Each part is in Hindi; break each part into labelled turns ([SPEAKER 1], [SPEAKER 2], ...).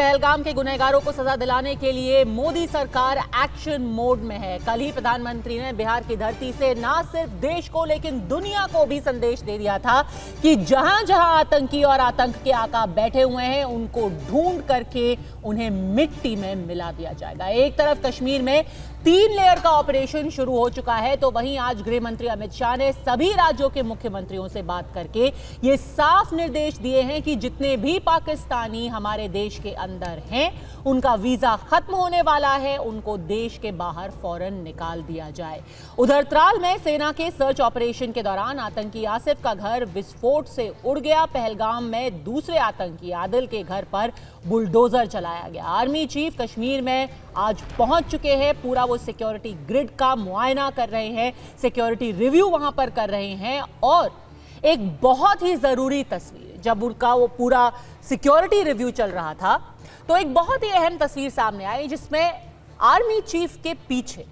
[SPEAKER 1] पहलगाम के गुनहगारों को सजा दिलाने के लिए मोदी सरकार एक्शन मोड में है। कल ही प्रधानमंत्री ने बिहार की धरती से न सिर्फ देश को लेकिन दुनिया को भी संदेश दे दिया था कि जहां जहां आतंकी और आतंक के आका बैठे हुए हैं उनको ढूंढ करके उन्हें मिट्टी में मिला दिया जाएगा। एक तरफ कश्मीर में 3 लेयर का ऑपरेशन शुरू हो चुका है, तो वहीं आज गृह मंत्री अमित शाह ने सभी राज्यों के मुख्यमंत्रियों से बात करके ये साफ निर्देश दिए हैं कि जितने भी पाकिस्तानी हमारे देश के अंदर हैं उनका वीजा खत्म होने वाला है, उनको देश के बाहर फौरन निकाल दिया जाए। उधर त्राल में सेना के सर्च ऑपरेशन के दौरान आतंकी आसिफ का घर विस्फोट से उड़ गया। पहलगाम में दूसरे आतंकी आदिल के घर पर बुलडोजर चलाया गया। आर्मी चीफ कश्मीर में आज पहुंच चुके हैं, पूरा वो सिक्योरिटी ग्रिड का मुआयना कर रहे हैं, सिक्योरिटी रिव्यू वहां पर कर रहे हैं। और एक बहुत ही जरूरी तस्वीर, जब उनका वो पूरा सिक्योरिटी रिव्यू चल रहा था तो एक बहुत ही अहम तस्वीर सामने आई जिसमें आर्मी चीफ के पीछे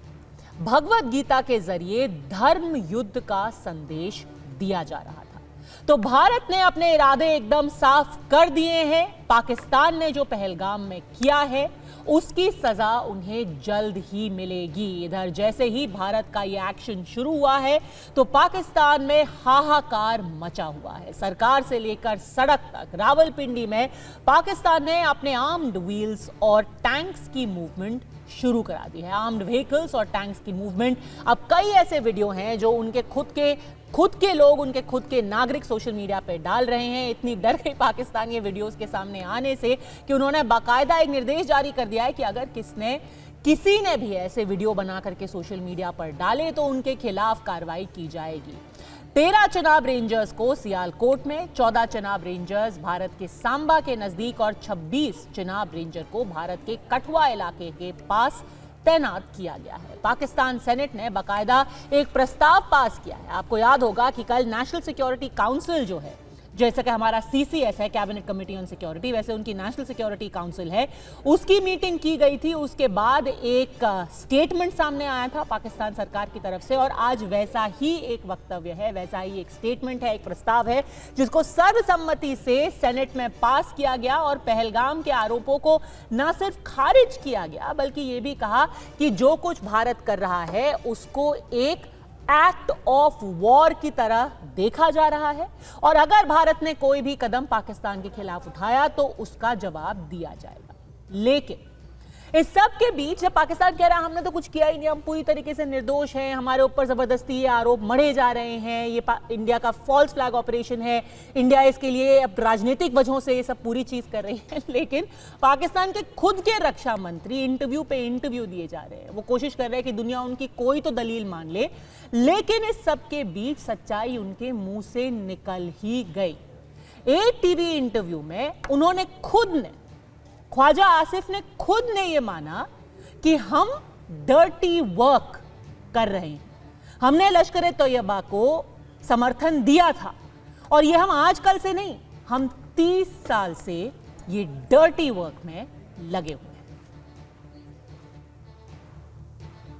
[SPEAKER 1] भगवत गीता के जरिए धर्म युद्ध का संदेश दिया जा रहा था। तो भारत ने अपने इरादे एकदम साफ कर दिए हैं। पाकिस्तान ने जो पहलगाम में किया है उसकी सजा उन्हें जल्द ही मिलेगी। इधर जैसे ही भारत का यह एक्शन शुरू हुआ है तो पाकिस्तान में हाहाकार मचा हुआ है। सरकार से लेकर सड़क तक रावलपिंडी में पाकिस्तान ने अपने आर्म्ड व्हील्स और टैंक्स की मूवमेंट शुरू करा दी है। आर्म्ड व्हीकल्स और टैंक्स की मूवमेंट, अब कई ऐसे वीडियो हैं जो उनके खुद के लोग, उनके खुद के नागरिक सोशल मीडिया पे डाल रहे हैं। इतनी डर गई पाकिस्तान ये वीडियोस के सामने आने से कि उन्होंने बाकायदा एक निर्देश जारी कर दिया है कि अगर किसी ने भी ऐसे वीडियो बना करके सोशल मीडिया पर डाले तो उनके खिलाफ कार्रवाई की जाएगी। 13 चिनाब रेंजर्स को सियालकोट में, 14 चिनाब रेंजर्स भारत के सांबा के नजदीक और 26 चिनाब रेंजर को भारत के कठुआ इलाके के पास तैनात किया गया है। पाकिस्तान सेनेट ने बाकायदा एक प्रस्ताव पास किया है। आपको याद होगा कि कल नेशनल सिक्योरिटी काउंसिल जो है, जैसा कि हमारा CCS है, कैबिनेट कमेटी ऑन सिक्योरिटी, वैसे उनकी नेशनल सिक्योरिटी काउंसिल है, उसकी मीटिंग की गई थी। उसके बाद एक स्टेटमेंट सामने आया था पाकिस्तान सरकार की तरफ से और आज वैसा ही एक वक्तव्य है, वैसा ही एक स्टेटमेंट है, एक प्रस्ताव है जिसको सर्वसम्मति से सेनेट में पास किया गया और पहलगाम के आरोपों को न सिर्फ खारिज किया गया बल्कि ये भी कहा कि जो कुछ भारत कर रहा है उसको एक एक्ट ऑफ वॉर की तरह देखा जा रहा है और अगर भारत ने कोई भी कदम पाकिस्तान के खिलाफ उठाया तो उसका जवाब दिया जाएगा। लेकिन इस सब के बीच जब पाकिस्तान कह रहा है हमने तो कुछ किया ही नहीं, हम पूरी तरीके से निर्दोष हैं, हमारे ऊपर जबरदस्ती ये आरोप मढ़े जा रहे हैं, ये इंडिया का फॉल्स फ्लैग ऑपरेशन है, इंडिया इसके लिए अब राजनीतिक वजहों से ये सब पूरी चीज कर रही है। लेकिन पाकिस्तान के खुद के रक्षा मंत्री इंटरव्यू पे इंटरव्यू दिए जा रहे हैं, वो कोशिश कर रहे हैं कि दुनिया उनकी कोई तो दलील मान ले, लेकिन इस सब के बीच सच्चाई उनके मुंह से निकल ही गई। एक टीवी इंटरव्यू में उन्होंने ख्वाजा आसिफ ने खुद ने यह माना कि हम डर्टी वर्क कर रहे हैं, हमने लश्कर तैयबा को समर्थन दिया था और यह हम आजकल से नहीं, हम 30 साल से ये डर्टी वर्क में लगे हुए हैं।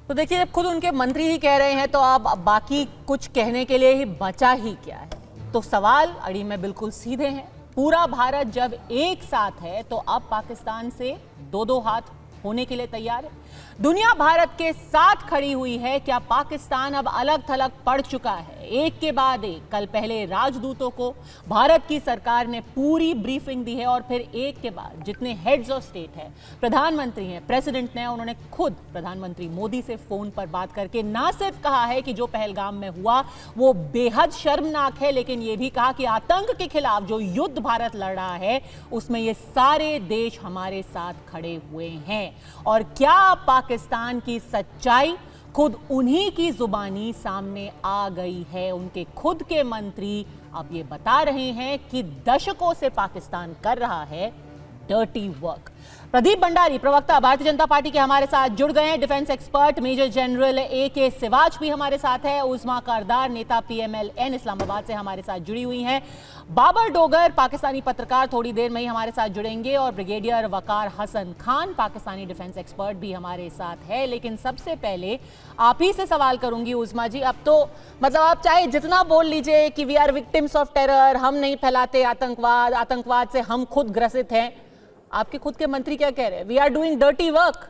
[SPEAKER 1] तो देखिए, जब खुद उनके मंत्री ही कह रहे हैं तो अब बाकी कुछ कहने के लिए ही बचा ही क्या है। तो सवाल अड़ी में बिल्कुल सीधे हैं। पूरा भारत जब एक साथ है तो अब पाकिस्तान से 2-2 हाथ होने के लिए तैयार है। दुनिया भारत के साथ खड़ी हुई है। क्या पाकिस्तान अब अलग थलग पड़ चुका है? एक के बाद एक कल पहले राजदूतों को भारत की सरकार ने पूरी ब्रीफिंग दी है और फिर एक के बाद जितने हेड्स ऑफ स्टेट है, प्रधानमंत्री हैं, प्रेसिडेंट ने, उन्होंने खुद प्रधानमंत्री मोदी से फोन पर बात करके ना सिर्फ कहा है कि जो पहलगाम में हुआ वो बेहद शर्मनाक है, लेकिन ये भी कहा कि आतंक के खिलाफ जो युद्ध भारत लड़ रहा है उसमें ये सारे देश हमारे साथ खड़े हुए हैं। और क्या पाकिस्तान की सच्चाई खुद उन्हीं की जुबानी सामने आ गई है। उनके खुद के मंत्री अब ये बता रहे हैं कि दशकों से पाकिस्तान कर रहा है डर्टी वर्क। प्रदीप भंडारी, प्रवक्ता भारतीय जनता पार्टी के, हमारे साथ जुड़ गए हैं। Defence expert major general AK Siwach भी हमारे साथ है। उस्मा कारदार, नेता PMLN इस्लामाबाद से हमारे साथ जुड़ी हुई हैं। बाबर डोगर, पाकिस्तानी पत्रकार, थोड़ी देर में ही हमारे साथ जुड़ेंगे। और ब्रिगेडियर वकार हसन खान, पाकिस्तानी डिफेंस एक्सपर्ट, भी हमारे साथ है। लेकिन सबसे पहले आप ही से सवाल करूंगी उस्मा जी, अब तो मतलब आप चाहे जितना बोल लीजिए कि we are victims of terror, हम नहीं फैलाते आतंकवाद, आतंकवाद से हम खुद ग्रसित हैं, आपके खुद के मंत्री क्या कह रहे हैं? We are doing dirty work.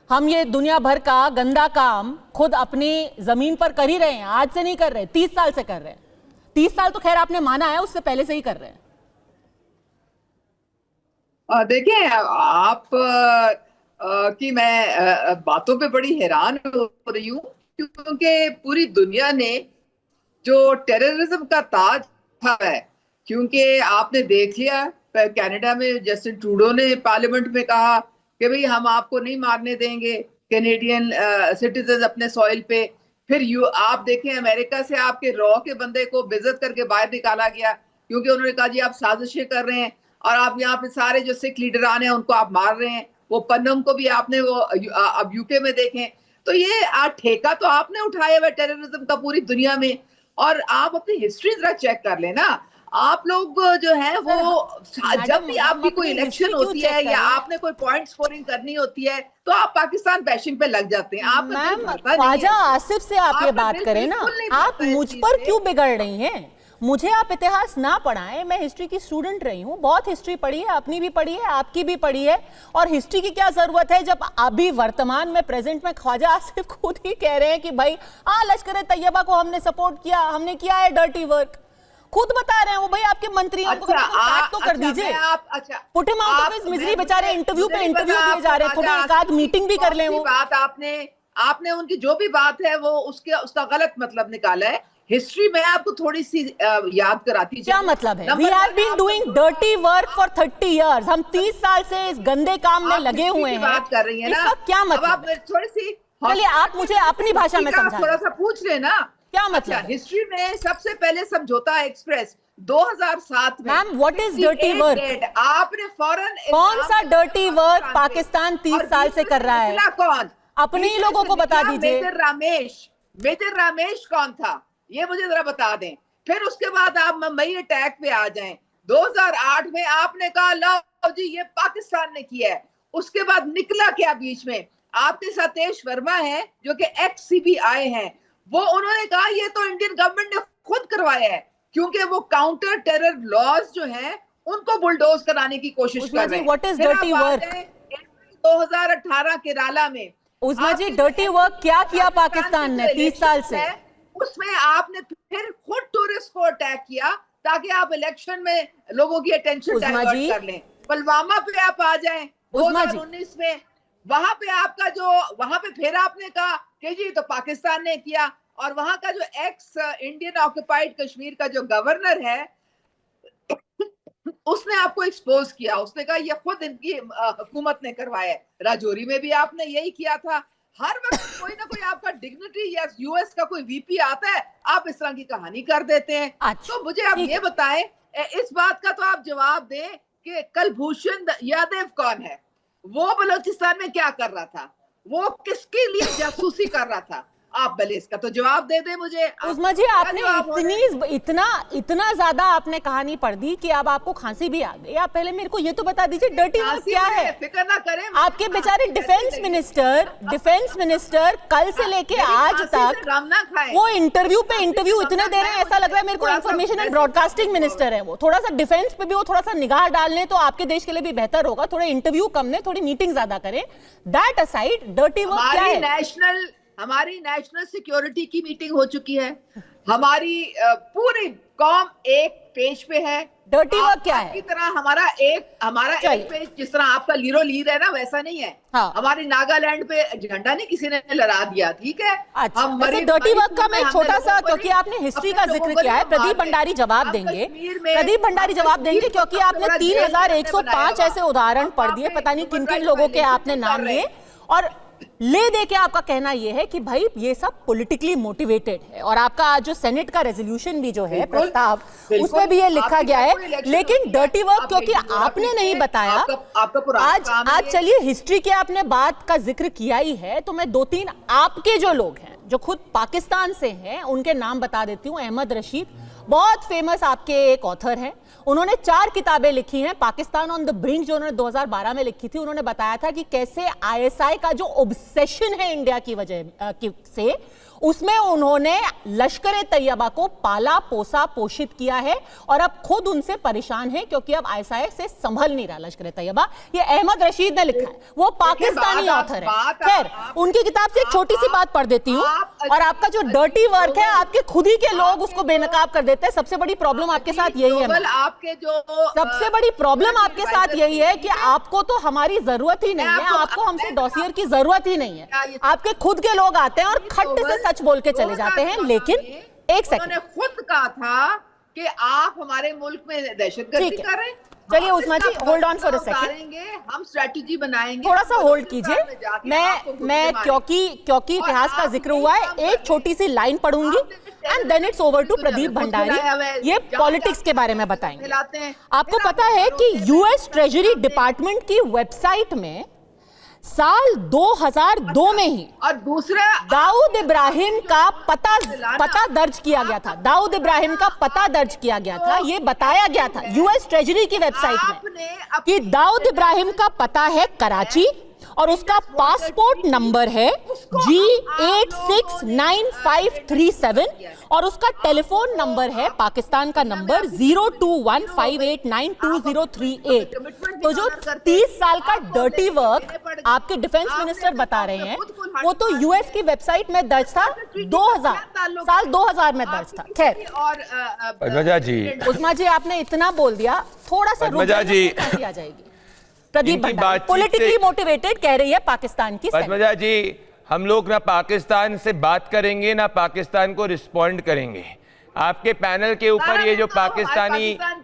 [SPEAKER 1] हम ये दुनिया भर का गंदा काम खुद अपनी जमीन पर कर ही रहे हैं, आज से नहीं कर रहे, 30 साल से कर रहे हैं। 30 साल तो खैर आपने माना है, उससे पहले से ही कर रहे हैं।
[SPEAKER 2] देखिए आप कि मैं बातों पे बड़ी हैरान हो रही हूँ, क्योंकि पूरी दुनिया ने जो टेररिज्म का ताज था है, क्योंकि आपने देख लिया कनाडा में जस्टिन ट्रूडो ने पार्लियामेंट में कहा कि भाई हम आपको नहीं मारने देंगे कैनेडियन सिटीजन अपने सॉइल पे। फिर आप देखें अमेरिका से आपके रॉ के बंदे को बेइज्जत करके बाहर निकाला गया, क्योंकि उन्होंने कहा जी आप साजिशें कर रहे हैं और आप यहाँ पे सारे जो सिख लीडरान हैं उनको आप मार रहे हैं। वो पन्नम को भी आपने वो अब यूके में देखें, तो ये ठेका तो आपने उठाया हुआ टेररिज्म का पूरी दुनिया में। और आप अपनी हिस्ट्री जरा चेक कर लेना, आप लोग जो है वो जब भी आपकी कोई इलेक्शन होती है या आपने कोई पॉइंट स्कोरिंग करनी होती है तो आप पाकिस्तान बैशिंग पे लग जाते हैं। आप
[SPEAKER 1] ख्वाजा आसिफ से आप ये बात करें ना, आप मुझ पर क्यों बिगड़ रही हैं? मुझे आप इतिहास ना पढ़ाएं, मैं हिस्ट्री की स्टूडेंट रही हूँ, बहुत हिस्ट्री पढ़ी है, अपनी भी पढ़ी है, आपकी भी पढ़ी है। और हिस्ट्री की क्या जरूरत है जब अभी वर्तमान में प्रेजेंट में ख्वाजा आसिफ खुद ही कह रहे हैं कि भाई लश्कर तैयबा को हमने सपोर्ट किया, हमने किया है डर्टी वर्क। खुद बता रहे हैं वो, भाई आपके मंत्री तो कर दीजिए। Put him out of his misery, बेचारे इंटरव्यू पे इंटरव्यू दिए जा रहे हैं, थोड़ा एक आध मीटिंग भी कर लें। वो
[SPEAKER 2] बात आपने उनकी जो भी बात है वो उसका गलत मतलब निकाला है। हिस्ट्री में आपको थोड़ी सी याद कराती,
[SPEAKER 1] क्या मतलब है? We have been doing dirty work for 30 years. हम 30 साल से इस गंदे काम में लगे हुए हैं।
[SPEAKER 2] बात कर रही है ना,
[SPEAKER 1] इसका क्या मतलब?
[SPEAKER 2] आप थोड़ी सी
[SPEAKER 1] चलिए आप मुझे अपनी भाषा में समझाइए,
[SPEAKER 2] थोड़ा सा पूछ लेना
[SPEAKER 1] क्या मतलब।
[SPEAKER 2] हिस्ट्री में सबसे पहले समझौता एक्सप्रेस 2007 में।
[SPEAKER 1] Ma'am what is dirty work?
[SPEAKER 2] आपने फौरन
[SPEAKER 1] कौन सा डर्टी वर्क पाकिस्तान 30 साल से कर रहा है?
[SPEAKER 2] कौन?
[SPEAKER 1] अपने ही लोगों को बता दीजिए।
[SPEAKER 2] मेजर रामेश कौन था ये मुझे जरा बता दें। फिर उसके बाद आप मुंबई अटैक पे आ जाएं। 2008 में आपने कहा लो जी ये पाकिस्तान ने किया है। उसके बाद निकला क्या बीच में? आपके सतेश वर्मा है जो कि एक्स सीबीआई हैं, वो उन्होंने कहा ये तो इंडियन गवर्नमेंट ने खुद करवाया है, क्योंकि वो काउंटर टेरर लॉज जो हैं उनको बुलडोज कराने की कोशिश कर रहे हैं।
[SPEAKER 1] What is dirty work?
[SPEAKER 2] 2018 Kerala में
[SPEAKER 1] उस्मा जी डर्टी वर्क क्या किया पाकिस्तान ने 30 साल से?
[SPEAKER 2] उसमें आपने फिर खुद टूरिस्ट को अटैक किया ताकि आप इलेक्शन में लोगों की अटेंशन डाइवर्ट कर लें। पुलवामा पे आप आ जाएं 2019 में, वहां पे आपका जो वहां पे फिर आपने कहा कि जी तो पाकिस्तान ने किया। और वहां का जो एक्स इंडियन ऑक्युपाइड कश्मीर का जो गवर्नर है उसने आपको एक्सपोज किया, उसने कहा ये खुद इनकी हुकूमत ने करवाया है। राजौरी में भी आपने यही किया था। हर वक्त कोई ना कोई आपका डिग्निटरी या यूएस का कोई वीपी आता है, आप इस तरह की कहानी कर देते हैं। तो मुझे आप ये बताएं, इस बात का तो आप जवाब दें कि कुलभूषण यादव कौन है? वो बलूचिस्तान में क्या कर रहा था? वो किसके लिए जासूसी कर रहा था? आप भले इसका तो जवाब दे दे मुझे।
[SPEAKER 1] उस्मा जी आपने इतना ज्यादा आपने कहानी पढ़ दी कि अब आपको खांसी भी आ गई। आप पहले मेरे को ये तो बता दीजिए डर्टी वर्क क्या है?
[SPEAKER 2] फिक्र ना करें।
[SPEAKER 1] आपके बेचारे डिफेंस मिनिस्टर कल से लेके आज तक वो इंटरव्यू पे इंटरव्यू इतने दे रहे हैं, ऐसा लग रहा है मेरे को इंफॉर्मेशन एंड ब्रॉडकास्टिंग मिनिस्टर है वो। थोड़ा सा डिफेंस पे भी वो थोड़ा सा निगाह डाल लें तो आपके देश के लिए भी बेहतर होगा। थोड़े इंटरव्यू कम लें, थोड़ी मीटिंग ज्यादा करें। दैट असाइड डर्टी वर्क क्या है?
[SPEAKER 2] हमारी नेशनल सिक्योरिटी की मीटिंग हो चुकी है, हमारी पूरी कौम एक पेज पे है।
[SPEAKER 1] डर्टी वर्क क्या है?
[SPEAKER 2] की तरह हमारा एक पेज, जिस तरह आपका लीरो लीर है ना वैसा नहीं है।
[SPEAKER 1] हाँ।
[SPEAKER 2] हमारी नागालैंड पे झंडा नहीं किसी ने लहरा दिया, ठीक है।
[SPEAKER 1] अच्छा, डर्टी वर्क का मैं छोटा सा, क्योंकि आपने हिस्ट्री का जिक्र किया है, प्रदीप भंडारी जवाब देंगे। प्रदीप भंडारी जवाब देंगे क्योंकि आपने 3105 ऐसे उदाहरण पढ़ दिए, पता नहीं किन किन लोगों के आपने नाम लिए, और ले दे के आपका कहना यह है कि भाई ये सब पॉलिटिकली मोटिवेटेड है। और आपका आज जो सेनेट का रेजोल्यूशन भी जो है प्रस्ताव, उसमें भी ये लिखा गया है। लेकिन डर्टी वर्क क्योंकि आपने नहीं बताया, आज चलिए हिस्ट्री के आपने बात का जिक्र किया ही है तो मैं 2-3 आपके जो लोग हैं जो खुद पाकिस्तान से हैं उनके नाम बता देती हूँ। अहमद रशीद, बहुत फेमस आपके एक ऑथर हैं, उन्होंने 4 किताबें लिखी हैं। पाकिस्तान ऑन द ब्रिंक जो उन्होंने 2012 में लिखी थी, उन्होंने बताया था कि कैसे आईएसआई का जो ऑब्सेशन है इंडिया की वजह से, उसमें उन्होंने लश्कर तैयबा को पाला पोसा पोषित किया है और अब खुद उनसे परेशान है क्योंकि अब आईएसआई से संभल नहीं रहा लश्कर तैयबा। ये अहमद रशीद ने लिखा है, वो पाकिस्तानी ऑथर है। खैर, उनकी किताब से एक छोटी सी बात पढ़ देती हूँ। और आपका जो डर्टी वर्क है, आपके खुद ही के लोग उसको बेनकाब कर देते हैं। सबसे बड़ी प्रॉब्लम आपके साथ यही है,
[SPEAKER 2] आपके जो
[SPEAKER 1] सबसे बड़ी प्रॉब्लम आपके साथ यही है कि आपको तो हमारी जरूरत ही नहीं है, आपको हमसे डॉसियर की जरूरत ही नहीं है। आपके खुद के लोग आते हैं और खट्ट से सच बोल के चले जाते हैं। लेकिन एक सेकंड,
[SPEAKER 2] उन्होंने खुद कहा था कि आप हमारे मुल्क में दहशतगर्दी कर रहे हैं।
[SPEAKER 1] चलिए Usma ji, hold on for a second,
[SPEAKER 2] हम स्ट्रेटजी बनाएंगे,
[SPEAKER 1] थोड़ा सा होल्ड कीजिए। मैं क्योंकि इतिहास का जिक्र हुआ है, एक छोटी सी लाइन पढ़ूंगी and then it's over to Pradeep Bhandari. ये पॉलिटिक्स के बारे में बताएंगे। आपको पता है कि यूएस ट्रेजरी डिपार्टमेंट की वेबसाइट में साल 2002 में ही
[SPEAKER 2] और दूसरा
[SPEAKER 1] दाऊद इब्राहिम का पता दर्ज किया गया था। दाऊद इब्राहिम का पता दर्ज किया गया था। ये बताया गया था यूएस ट्रेजरी की वेबसाइट में कि दाऊद इब्राहिम का पता है कराची और उसका पासपोर्ट नंबर है G869537 और उसका टेलीफोन नंबर है पाकिस्तान का नंबर 0215892038। तो जो 30 साल का डर्टी वर्क आपके डिफेंस मिनिस्टर बता रहे हैं, वो तो यूएस की वेबसाइट में दर्ज था, 2000 में दर्ज था। खैर,
[SPEAKER 3] पद्मजा जी,
[SPEAKER 1] उस्मा जी आपने इतना बोल दिया, थोड़ा सा
[SPEAKER 3] पद्मजा जी
[SPEAKER 1] आ जाएगी। प्रदीप भंडारी पॉलिटिकली मोटिवेटेड कह रही है पाकिस्तान की।
[SPEAKER 3] पद्मजा जी, हम लोग ना पाकिस्तान से बात करेंगे ना पाकिस्तान को रिस्पॉन्ड करेंगे। आपके पैनल के ऊपर ये जो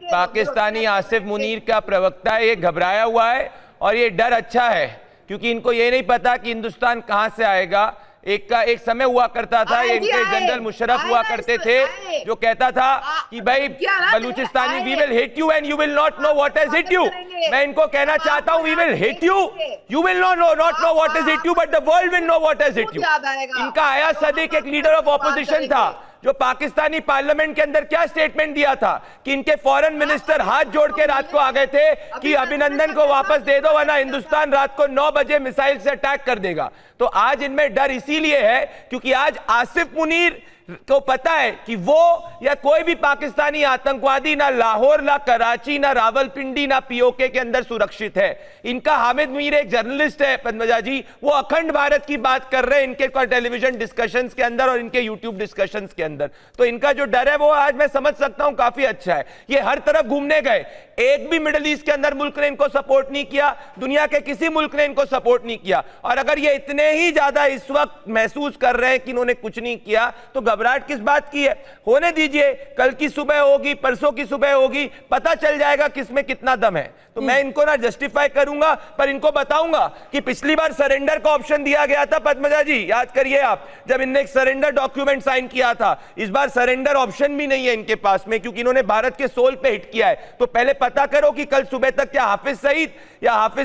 [SPEAKER 3] पाकिस्तानी आसिफ मुनीर का प्रवक्ता है, ये घबराया हुआ है और ये डर अच्छा है क्योंकि इनको ये नहीं पता कि हिंदुस्तान कहां से आएगा। एक समय हुआ करता था, इनके जनरल मुशर्रफ हुआ करते थे, जो कहता था कि भाई Balochistani we will hit you and you will not know what has hit you. मैं इनको कहना चाहता हूं, we will hit you, you will not know what has hit you but the world will know what has hit you. इनका अयाज सदीक एक लीडर ऑफ ऑपोजिशन था जो पाकिस्तानी पार्लियामेंट के अंदर क्या स्टेटमेंट दिया था कि इनके फॉरेन मिनिस्टर हाथ जोड़ के रात को आ गए थे कि अभिनंदन को वापस दे दो वरना हिंदुस्तान रात को 9 बजे मिसाइल से अटैक कर देगा। तो आज इनमें डर इसीलिए है क्योंकि आज आसिफ मुनीर को पता है कि वो या कोई भी पाकिस्तानी आतंकवादी ना लाहौर ना कराची ना रावलपिंडी ना पीओके के अंदर सुरक्षित है। इनका हामिद मीर एक जर्नलिस्ट है पद्मजा जी, वो अखंड भारत की बात कर रहे हैं इनके टेलीविजन डिस्कशंस के अंदर और इनके यूट्यूब डिस्कशंस के अंदर। तो इनका जो डर है वो आज मैं समझ सकता हूं काफी अच्छा है। ये हर तरफ घूमने गए, एक भी मिडिल ईस्ट के अंदर मुल्क ने इनको सपोर्ट नहीं किया, दुनिया के किसी मुल्क ने इनको सपोर्ट नहीं किया। और अगर ये इतने ही ज्यादा इस वक्त महसूस कर रहे हैं कि इन्होंने कुछ नहीं किया तो घबराहट किस बात की है? होने दीजिए, कल की सुबह होगी, परसों की सुबह होगी, पता चल जाएगा किसमें कितना दम है। तो मैं इनको ना जस्टिफाई करूंगा पर इनको बताऊंगा कि पिछली बार सरेंडर का ऑप्शन दिया गया था पद्मजा जी, याद करिए आप, जब इनने एक सरेंडर डॉक्यूमेंट साइन किया था। इस बार सरेंडर ऑप्शन भी नहीं है इनके पास में क्योंकि इन्होंने भारत के सोल पे हिट किया है। तो पहले पता करो कि कल सुबह तक क्या हाफिज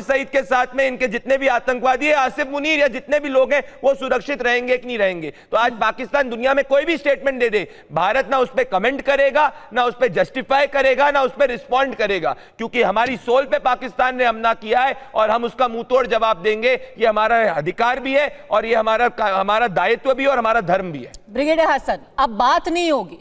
[SPEAKER 3] सईद के साथ में इनके जितने भी आतंकवादी है, आसिफ मुनीर या जितने भी लोग हैं, वो सुरक्षित रहेंगे कि नहीं रहेंगे। तो आज पाकिस्तान दुनिया में कोई भी स्टेटमेंट दे दे, भारत ना उस पर कमेंट करेगा, ना उस पर जस्टिफाई करेगा, ना उस पर रिस्पॉन्ड करेगा क्योंकि हमारी सोल पे पाकिस्तान ने हमला किया है और हम उसका मुंह तोड़ जवाब देंगे। ये हमारा अधिकार भी है और ये हमारा दायित्व भी और हमारा धर्म भी है।
[SPEAKER 1] ब्रिगेडियर हसन, अब बात नहीं होगी,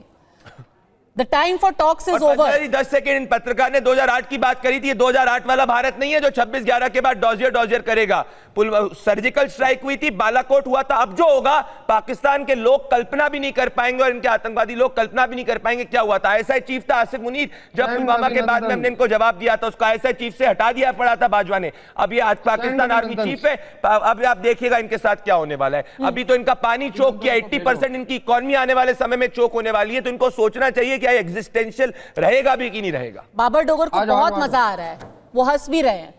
[SPEAKER 1] The time for talks is over.
[SPEAKER 3] 10 second, पत्रकार ने 2008 की बात करी थी, ये 2008 वाला भारत नहीं है जो 26/11 के बाद डॉजियर करेगा। सर्जिकल स्ट्राइक हुई थी, बालाकोट हुआ था। अब जो होगा पाकिस्तान के लोग कल्पना भी नहीं कर पाएंगे और इनके आतंकवादी लोग कल्पना भी नहीं कर पाएंगे क्या हुआ था। आईएसआई चीफ था आसिफ मुनीर, जब पुलवामा के बाद में हमने इनको जवाब दिया था, उसको आईएसआई चीफ से हटा दिया पड़ा था बाजवा ने। अब ये आज पाकिस्तान आर्मी चीफ है। अब आप देखिएगा इनके साथ क्या होने वाला है। अभी तो इनका पानी चोक किया, 80% इनकी इकोनॉमी आने वाले समय में चोक होने वाली है। तो इनको सोचना चाहिए कि एग्जिस्टेंशियल रहेगा भी कि नहीं रहेगा।
[SPEAKER 1] बाबर डोगर को बहुत मजा आ रहा है, वो हंस भी रहे हैं,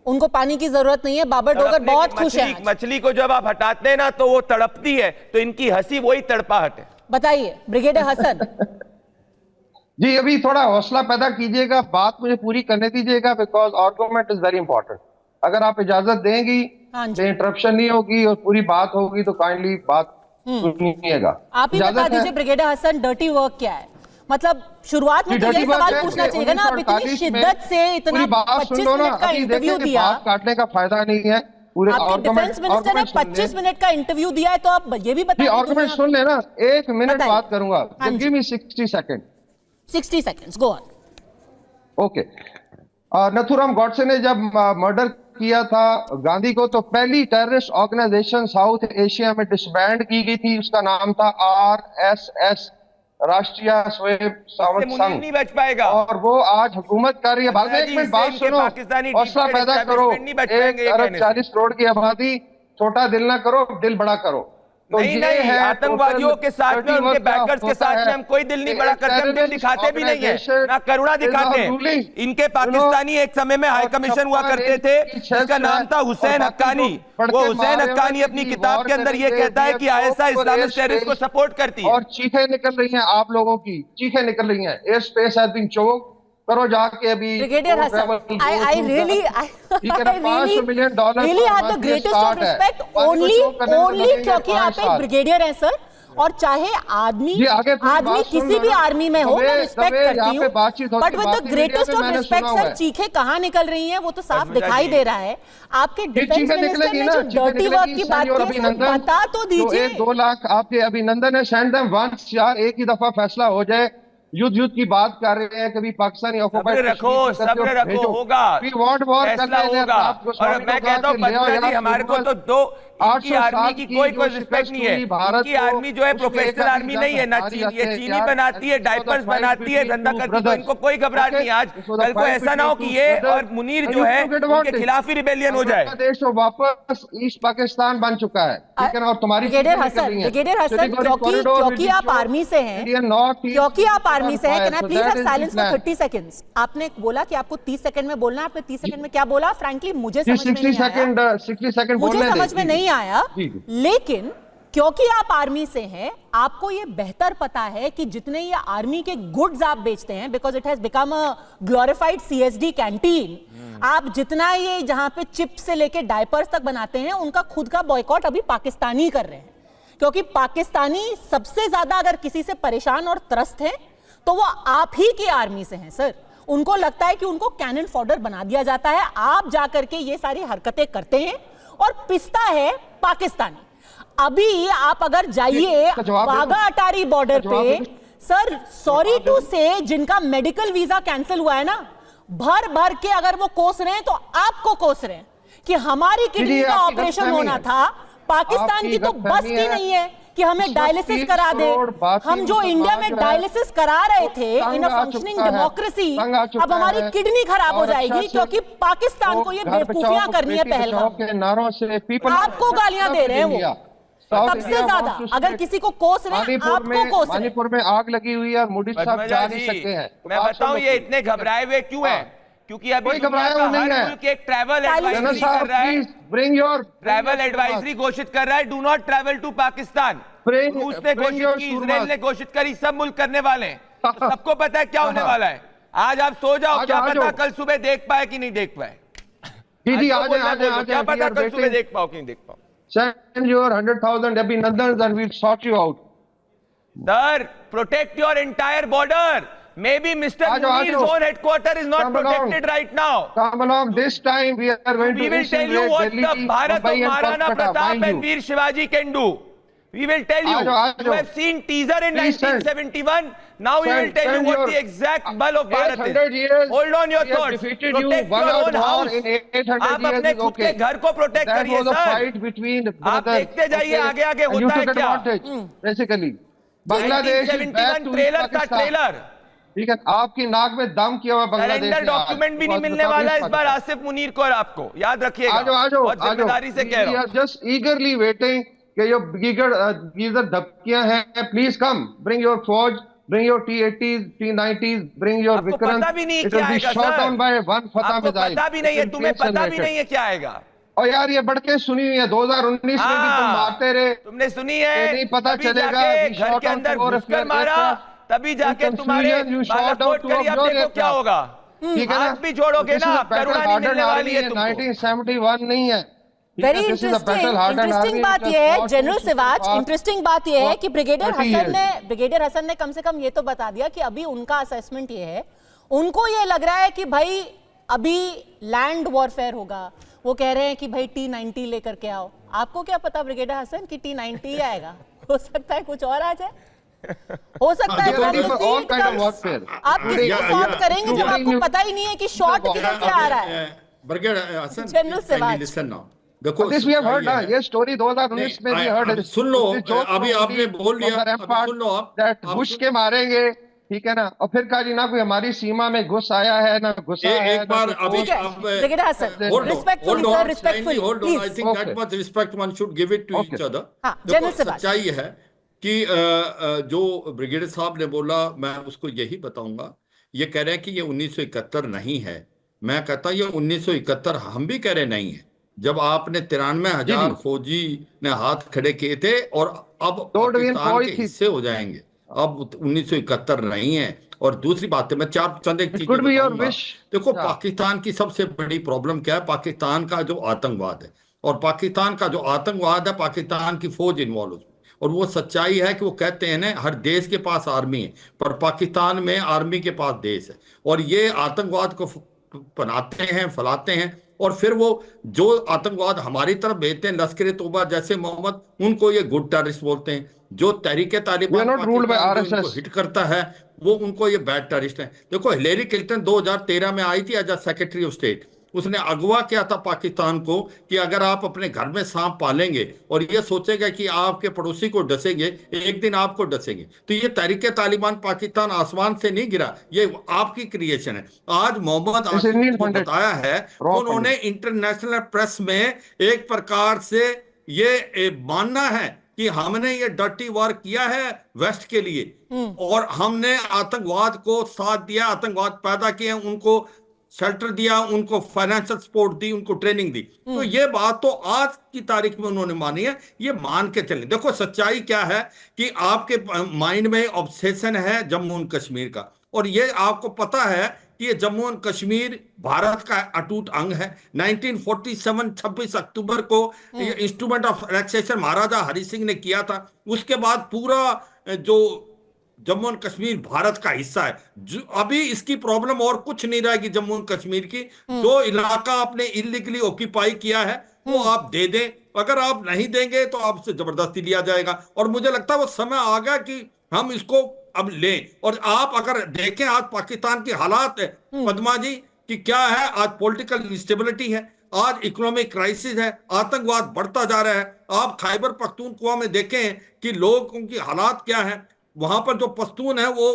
[SPEAKER 1] उनको पानी की जरूरत नहीं है। बाबर डोगर बहुत खुश है।
[SPEAKER 3] मछली को जब आप हटाते हैं ना तो वो तड़पती है, तो इनकी हंसी वही तड़पाहट है।
[SPEAKER 1] बताइए ब्रिगेडियर हसन
[SPEAKER 4] जी, अभी थोड़ा हौसला पैदा कीजिएगा, बात मुझे पूरी करने दीजिएगा, because argument is very important. अगर आप इजाजत देंगी तो इंटरप्शन नहीं होगी और पूरी बात होगी, तो काइंडली बात सुनिएगा।
[SPEAKER 1] आप ही बता दीजिए ब्रिगेडियर हसन, डर्टी वर्क क्या है? मतलब शुरुआत में तो ये सवाल पूछना चाहिए ना, आप इतनी शिद्दत से इतना 25 मिनट का इंटरव्यू दिया,
[SPEAKER 4] काटने का फायदा नहीं है। पूरे
[SPEAKER 1] आपके डिफेंस मिनिस्टर ने 25 मिनट का इंटरव्यू दिया है, तो आप ये भी बताइए।
[SPEAKER 4] आर्गुमेंट सुन लेना, 1 मिनट बात करूंगा, give me 60 second.
[SPEAKER 1] 60 seconds, go on.
[SPEAKER 4] Okay. Nathuram Godse ने जब मर्डर किया था गांधी को, तो पहली टेररिस्ट ऑर्गेनाइजेशन साउथ एशिया में डिसबैंड की गई थी, उसका नाम था RSS, राष्ट्रीय स्वयं संघ।
[SPEAKER 3] नहीं बच पाएगा
[SPEAKER 4] और वो आज हुकूमत कर रही है। बाद में एक मिनट बात सुनो, हौसला पैदा करो। 1 अरब 40 करोड़ की आबादी, छोटा दिल ना करो, दिल बड़ा करो। तो
[SPEAKER 3] नहीं, आतंकवादियों के साथ में, उनके बैकर्स के साथ में हम कोई दिल नहीं बड़ा करते, हम दिल दिखाते भी नहीं है, ना करुणा दिखाते हैं। इनके पाकिस्तानी एक समय में हाई कमीशन हुआ करते थे, जिसका नाम था हुसैन हक्कानी। वो हुसैन हक्कानी अपनी किताब के अंदर ये कहता है कि ISI इस्लामिक टेररिस्ट को सपोर्ट करती है।
[SPEAKER 4] और चीखें निकल रही हैं आप लोगों की, चीखें निकल रही हैं। Airspace has been choked, करो जाके अभी।
[SPEAKER 1] Brigadier Hasan, I really have the greatest of respect only क्योंकि आप एक ब्रिगेडियर हैं सर, और चाहे आदमी किसी भी आर्मी में हो, मैं रिस्पेक्ट करती हूँ, but with the greatest of respect sir, चीखें कहाँ निकल रही हैं वो तो साफ दिखाई दे रहा है। आपके डिफेंस मिनिस्टर ने जो डर्टी वर्क की बात की है, बता तो दीजिए।
[SPEAKER 4] 2 लाख आपके अभिनंदन है, सेंड देम वंस यार, एक ही दफा फैसला हो जाए। युद्ध की बात कर रहे हैं, कभी पाकिस्तानी
[SPEAKER 3] सब्र रखो होगा, फैसला होगा। और मैं कहता हूँ जी, हमारे को तो दो इनकी आर्मी की कोई रिस्पेक्ट नहीं है। इनकी आर्मी जो है प्रोफेशनल आर्मी नहीं है, ना ये चीनी बनाती है, डायपर्स बनाती है, धंधा करती है, तो इनको कोई घबराहट नहीं। आज कल को ऐसा ना हो कि ये और मुनीर जो है उनके खिलाफ ही रिबेलियन हो जाए।
[SPEAKER 4] देश तो वापस ईस्ट पाकिस्तान बन चुका है, ठीक है ना। और तुम्हारी
[SPEAKER 1] ब्रिगेडियर हसन, क्योंकि आप आर्मी से हैं, can I please have silence for 30 seconds. आपने बोला कि आपको 30 सेकंड में बोलना है, आपने 30 सेकंड में क्या बोला? फ्रैंकली मुझे समझ में नहीं आया,
[SPEAKER 4] 60 सेकंड
[SPEAKER 1] मुझे समझ में नहीं आया। लेकिन क्योंकि आप आर्मी से हैं, आपको ये बेहतर पता है कि जितने ये आर्मी के गुड्स आप बेचते हैं, because it has become a glorified CSD canteen, आप जितना ये जहां पे चिप्स से लेके डायपर्स तक बनाते हैं, उनका खुद का बॉयकॉट अभी पाकिस्तानी कर रहे हैं। क्योंकि पाकिस्तानी सबसे ज्यादा अगर किसी से परेशान और त्रस्त हैं तो वो आप ही की आर्मी से हैं सर। उनको लगता है कि उनको कैनन फॉडर बना दिया जाता है। आप जाकर के ये सारी हरकतें करते हैं और पिसता है पाकिस्तानी। अभी आप अगर जाइए वाघा अटारी बॉर्डर पे सर, सॉरी टू से, जिनका मेडिकल वीजा कैंसिल हुआ है ना, भर भर के अगर वो कोस रहे हैं तो आपको कोस रहे हैं कि हमारी किडनी का ऑपरेशन होना था। पाकिस्तान की तो बस की नहीं है कि हमें डायलिसिस करा दे। हम जो इंडिया में डायलिसिस करा रहे थे इन अ फंक्शनिंग डेमोक्रेसी, अब हमारी किडनी खराब हो जाएगी क्योंकि पाकिस्तान को ये बेवकूफियां करनी है। पहलगाम आपको गालियां दे रहे हैं वो सबसे ज्यादा। अगर किसी को कोस रहे हैं, आपको कोस रहे हैं।
[SPEAKER 4] मणिपुर में आग लगी हुई है और मोदी साहब जा नहीं सकते हैं।
[SPEAKER 3] मैं बताऊं ये इतने घबराए हुए क्यों हैं? क्योंकि अभी घबराया नहीं है। एक ट्रैवल एडवाइजरी कर रहा है,
[SPEAKER 4] ब्रिंग योर
[SPEAKER 3] ट्रैवल एडवाइजरी घोषित कर रहा है, do not travel to Pakistan. रूस ने घोषित की, इजराइल ने घोषित करी, सब मुल्क करने वाले हैं। तो सबको पता है क्या होने वाला है। आज आप सो जाओ, क्या पता कल सुबह देख पाए कि नहीं देख पाए।
[SPEAKER 4] क्या
[SPEAKER 3] पता कल सुबह देख पाओ कि नहीं देख पाओ।
[SPEAKER 4] Send your 100,000 Abhinandans and we'll sort you out.
[SPEAKER 3] Sir, protect your entire border. Maybe Mr. Munir's own headquarters is not protected right now.
[SPEAKER 4] Come along. This time we are going to.
[SPEAKER 3] We will tell you what the Bharat of Maharana Pratap and Veer Shivaji can do. We will tell you. You have seen teaser in 1971. Now we will tell you what the exact ball of Bharat is. Hold on your thoughts. Protect your own house. आप अपने खुद के घर को प्रोटेक्ट करिए सर। आप देखते जाइए आगे आगे होता है क्या।
[SPEAKER 4] बेसिकली बांग्लादेश
[SPEAKER 3] ट्रेलर का ट्रेलर,
[SPEAKER 4] ठीक है, आपकी नाक में दम किया हुआ बांग्लादेश।
[SPEAKER 3] डॉक्यूमेंट भी नहीं मिलने वाला इस बार आसिफ मुनीर को और आपको, याद रखिएगा। बहुत जिम्मेदारी से कह रहा हूँ।
[SPEAKER 4] जस्ट ईगरली वेटिंग कि जो गीजर धमकियां हैं, प्लीज कम, ब्रिंग योर फौज, bring your T-80s, T-90s, bring your Vikrant.
[SPEAKER 3] पता भी नहीं है क्या आएगा सर। आपको पता भी नहीं है, तुम्हें पता भी नहीं है क्या आएगा।
[SPEAKER 4] और यार ये बढ़ के सुनी हुई है, 2019 में भी तुम मारते रहे,
[SPEAKER 3] तुमने सुनी है,
[SPEAKER 4] नहीं पता चलेगा।
[SPEAKER 3] घर के अंदर घुसकर मारा, तभी जाके तुम्हारे बालाकोट करी, अब देखो क्या होगा। ठीक है ना, भी जोड़ोगे ना, करुणा नहीं मिलने वाली है तुमको।
[SPEAKER 4] 1971 नहीं है,
[SPEAKER 1] वेरी इंटरेस्टिंग बात यह है जनरल सिवाच, इंटरेस्टिंग बात यह है कि ब्रिगेडियर हसन ने कम से कम ये तो बता दिया कि अभी उनका असेसमेंट ये है, उनको ये लग रहा है कि भाई अभी लैंड वॉरफेयर होगा। वो कह रहे हैं कि भाई T-90 लेकर के आओ। आपको क्या पता ब्रिगेडियर हसन कि T-90 ही आएगा? हो सकता है कुछ और आ जाए, हो सकता है आप किसको शॉट करेंगे जब आपको पता ही नहीं है कि शॉट किधर से आ रहा है। जनरल सिवाच,
[SPEAKER 5] देखो
[SPEAKER 4] ये स्टोरी 2019 में भी हर्ड,
[SPEAKER 5] सुन लो, अभी आपने बोल लिया, सुन लो आप
[SPEAKER 4] घुस के मारेंगे, ठीक है ना, और फिर कहा जी ना कोई हमारी सीमा में घुस आया है ना घुसा है।
[SPEAKER 5] एक बार अभी
[SPEAKER 1] brigadier Hasan, respectfully sir, respectfully please.
[SPEAKER 5] I think that much respect one should give it to each other.
[SPEAKER 1] General Siwach,
[SPEAKER 5] सच्चाई है कि जो ब्रिगेडियर साहब ने बोला मैं उसको यही बताऊंगा। ये कह रहे हैं कि ये 1971 नहीं है, मैं कहता हूं ये 1971 हम भी कह रहे नहीं है। जब आपने 93,000 फौजी ने हाथ खड़े किए थे और अब पाकिस्तान के हिस्से हो जाएंगे, अब 1971 नहीं है। और दूसरी बात है, मैं चंद एक चीज बताऊंगा। देखो पाकिस्तान की सबसे बड़ी प्रॉब्लम क्या है, पाकिस्तान का जो आतंकवाद है, और पाकिस्तान का जो आतंकवाद है पाकिस्तान की फौज इन्वॉल्व है। और वो सच्चाई है कि वो कहते हैं ना हर देश के पास आर्मी है, पर पाकिस्तान में आर्मी के पास देश है। और ये आतंकवाद को बनाते हैं, फैलाते हैं, और फिर वो जो आतंकवाद हमारी तरफ भेजते हैं, लश्कर तोबा जैसे मोहम्मद, उनको ये गुड टेररिस्ट बोलते हैं। जो तहरीके तालिबान उनको हिट करता है वो उनको ये बैड टेररिस्ट है। देखो हिलेरी क्लिंटन 2013 में आई थी एज सेक्रेटरी ऑफ स्टेट, उसने अगवा किया था पाकिस्तान को कि अगर आप अपने घर में सांप पालेंगे और ये सोचेगा कि आपके पड़ोसी को डसेंगे, एक दिन आपको डसेंगे। तो ये तहरीके तालिबान पाकिस्तान आसमान से नहीं गिरा, ये आपकी क्रिएशन है। आज मोहम्मद आसिफ को बताया है, उन्होंने इंटरनेशनल प्रेस में एक प्रकार से ये मानना है कि हमने ये डर्टी वार किया है वेस्ट के लिए, और हमने आतंकवाद को साथ दिया, आतंकवाद पैदा किए, उनको शेल्टर दिया, उनको फाइनेंशियल सपोर्ट दी, उनको ट्रेनिंग दी। तो ये बात तो आज की तारीख में उन्होंने मानी है, ये मान के चलें। देखो सच्चाई क्या है कि आपके माइंड में ऑब्सेशन है जम्मू एंड कश्मीर का, और ये आपको पता है कि ये जम्मू एंड कश्मीर भारत का अटूट अंग है। 1947 26 अक्टूबर को इंस्ट्रूमेंट ऑफ रिलैक्सेशन महाराजा हरि सिंह ने किया था। उसके बाद पूरा जो जम्मू एंड कश्मीर भारत का हिस्सा है। अभी इसकी प्रॉब्लम और कुछ नहीं रहेगी जम्मू एंड कश्मीर की। जो इलाका आपने इलीगली ऑक्यूपाई किया है वो आप दे दें, अगर आप नहीं देंगे तो आपसे जबरदस्ती लिया जाएगा। और मुझे लगता है वो समय आ गया कि हम इसको अब लें। और आप अगर देखें आज पाकिस्तान की हालात है पद्मा जी कि क्या है, आज पॉलिटिकल इंस्टेबिलिटी है, आज इकोनॉमिक क्राइसिस है, आतंकवाद बढ़ता जा रहा है। आप खैबर पख्तूनख्वा में देखें कि लोगों की हालात क्या है, वहां पर जो पश्तून है वो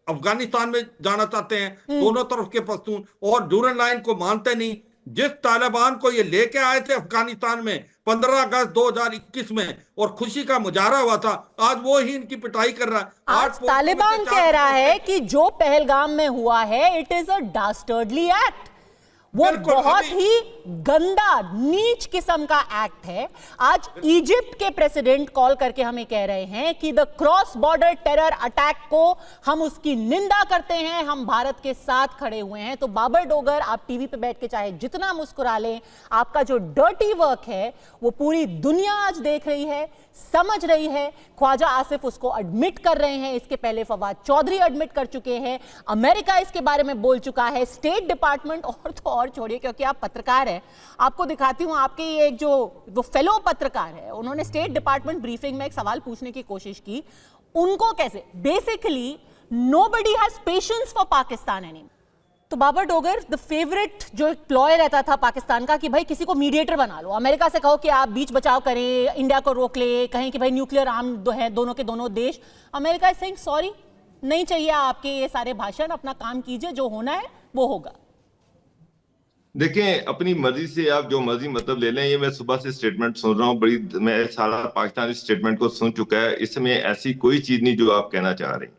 [SPEAKER 5] अफगानिस्तान में जाना चाहते हैं, दोनों तरफ के पश्तून, और ड्यूरन लाइन को मानते नहीं। जिस तालिबान को ये लेके आए थे अफगानिस्तान में 15 अगस्त 2021 में और खुशी का मुजाहरा हुआ था, आज वो ही इनकी पिटाई कर रहा है।
[SPEAKER 1] आज तालिबान कह रहा है कि जो पहलगाम में हुआ है इट इज अ डास्टर्डली एक्ट, वो बहुत ही गंदा नीच किस्म का एक्ट है। आज इजिप्ट के प्रेसिडेंट कॉल करके हमें कह रहे हैं कि the cross border terror attack को हम उसकी निंदा करते हैं, हम भारत के साथ खड़े हुए हैं। तो बाबर डोगर, आप टीवी पे बैठ के चाहे जितना मुस्कुरा लें, आपका जो डर्टी वर्क है वो पूरी दुनिया आज देख रही है, समझ रही है। ख्वाजा आसिफ उसको एडमिट कर रहे हैं, इसके पहले फवाद चौधरी एडमिट कर चुके हैं, अमेरिका इसके बारे में बोल चुका है, स्टेट डिपार्टमेंट, और तो और छोड़िए क्योंकि आप पत्रकार हैं, आपको दिखाती हूं आपके एक जो वो फेलो पत्रकार है, उन्होंने स्टेट डिपार्टमेंट ब्रीफिंग में एक सवाल पूछने की कोशिश की। उनको कैसे, basically nobody has patience for Pakistan any. तो बाबर डोगर, द फेवरेट जो एक प्लॉय रहता था पाकिस्तान का कि भाई किसी को मीडिएटर बना लो, अमेरिका से कहो कि आप बीच बचाव करें, इंडिया को रोक ले, कहें कि भाई न्यूक्लियर आर्म है दोनों के दोनों देश। अमेरिका इज सेइंग सॉरी, नहीं चाहिए आपके ये सारे भाषण, अपना काम कीजिए, जो होना है वो होगा।
[SPEAKER 6] देखें, अपनी मर्जी से आप जो मर्जी मतलब ले लें। ये मैं सुबह से स्टेटमेंट सुन रहा हूँ, मैं सारा पाकिस्तान इस स्टेटमेंट को सुन चुका है, इसमें ऐसी कोई चीज नहीं जो आप कहना चाह रही हैं।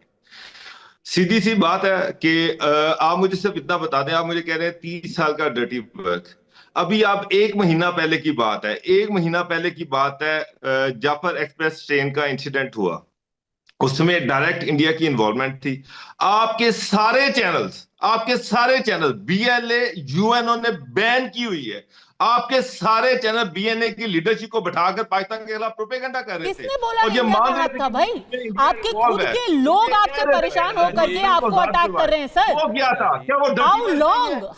[SPEAKER 6] सीधी सी बात है कि आप मुझे सिर्फ इतना बता दें, आप मुझे कह रहे हैं 30 साल का डर्टी वर्क। अभी आप 1 महीना पहले की बात है, 1 महीना पहले की बात है, जाफर एक्सप्रेस ट्रेन का इंसिडेंट हुआ, उसमें डायरेक्ट इंडिया की इन्वॉल्वमेंट थी। आपके सारे चैनल BLA UNO ने बैन की हुई है। आपके सारे चैनल बीएनए की लीडरशिप को बैठाकर पाकिस्तान के खिलाफ प्रोपेगेंडा कर रहे थे।
[SPEAKER 1] किसने बोला
[SPEAKER 6] और ये
[SPEAKER 1] इंडिया
[SPEAKER 6] मान
[SPEAKER 1] का
[SPEAKER 6] रहे
[SPEAKER 1] हाथ
[SPEAKER 6] थे
[SPEAKER 1] था
[SPEAKER 6] कि
[SPEAKER 1] भाई?
[SPEAKER 6] इंडिया
[SPEAKER 1] आपके
[SPEAKER 6] इन्वॉल्व
[SPEAKER 1] खुद
[SPEAKER 6] है।
[SPEAKER 1] के लोग आपसे परेशान होकर के आपको अटैक कर रहे हैं सर।
[SPEAKER 6] वो क्या था? क्या वो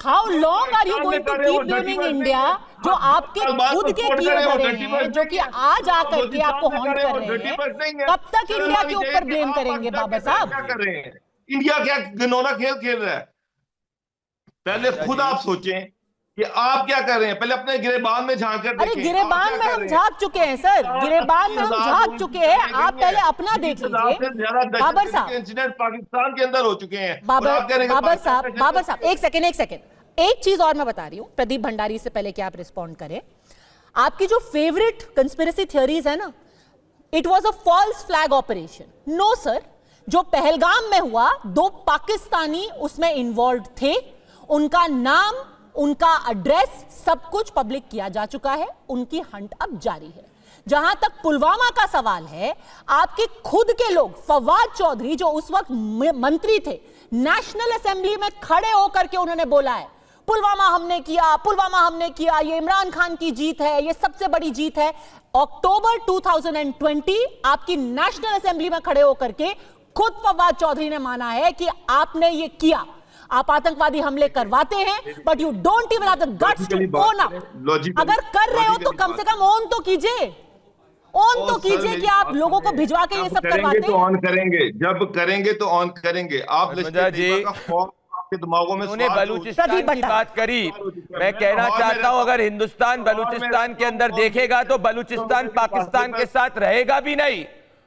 [SPEAKER 1] how long are you going to keep blaming India, जो आपके खुद के किए धरे हैं, जो कि आज आकर के आपको हॉन्ट कर रहे हैं? कब तक इंडिया के ऊपर ब्लेम करेंगे बाबर साहब?
[SPEAKER 6] क्या कर रहे हैं? इंडिया क्या घिनौना खेल खेल रहा है? पहले खुद आप सोचें कि आप क्या कर रहे हैं। पहले अपने गिरेबान में झांक कर
[SPEAKER 1] अरे गिरेबान में हम झांक चुके हैं सर, गिरेबान में हम झांक चुके हैं। आप पहले अपना देख लीजिए बाबर साहब।
[SPEAKER 6] इंसिडेंट पाकिस्तान के अंदर हो चुके हैं।
[SPEAKER 1] बाबर साहब एक सेकेंड, एक चीज और मैं बता रही हूं प्रदीप भंडारी से, पहले कि आप रिस्पॉन्ड करें। आपकी जो फेवरेट कंस्पिरेसी थियरीज है ना, it was a false flag operation. No sir, जो पहलगाम में हुआ 2 पाकिस्तानी उसमें इन्वॉल्व थे, उनका नाम, उनका एड्रेस सब कुछ पब्लिक किया जा चुका है, उनकी हंट अब जारी है। जहां तक पुलवामा का सवाल है, आपके खुद के लोग, फवाद चौधरी जो उस वक्त मंत्री थे, नेशनल असेंबली में खड़े होकर के उन्होंने बोला है पुलवामा हमने किया, ये इमरान खान की जीत है, ये सबसे बड़ी जीत है। अक्टूबर 2020 आपकी नेशनल असेंबली में खड़े होकर के खुद फवाद चौधरी ने माना है कि आपने ये किया, आप आतंकवादी हमले करवाते हैं, but you don't even have the guts to own up. अगर कर रहे हो तो कम से कम ओन तो कीजिए, कि आप लोगों को भिजवा के ये सब करवाते हैं।
[SPEAKER 6] तो ऑन करेंगे, जब करेंगे तो ऑन करेंगे। आप आपके दिमागों में
[SPEAKER 3] बलूचिस्तान की बात करी, मैं कहना चाहता हूं अगर हिंदुस्तान बलूचिस्तान के अंदर देखेगा तो बलूचिस्तान पाकिस्तान के साथ रहेगा भी नहीं,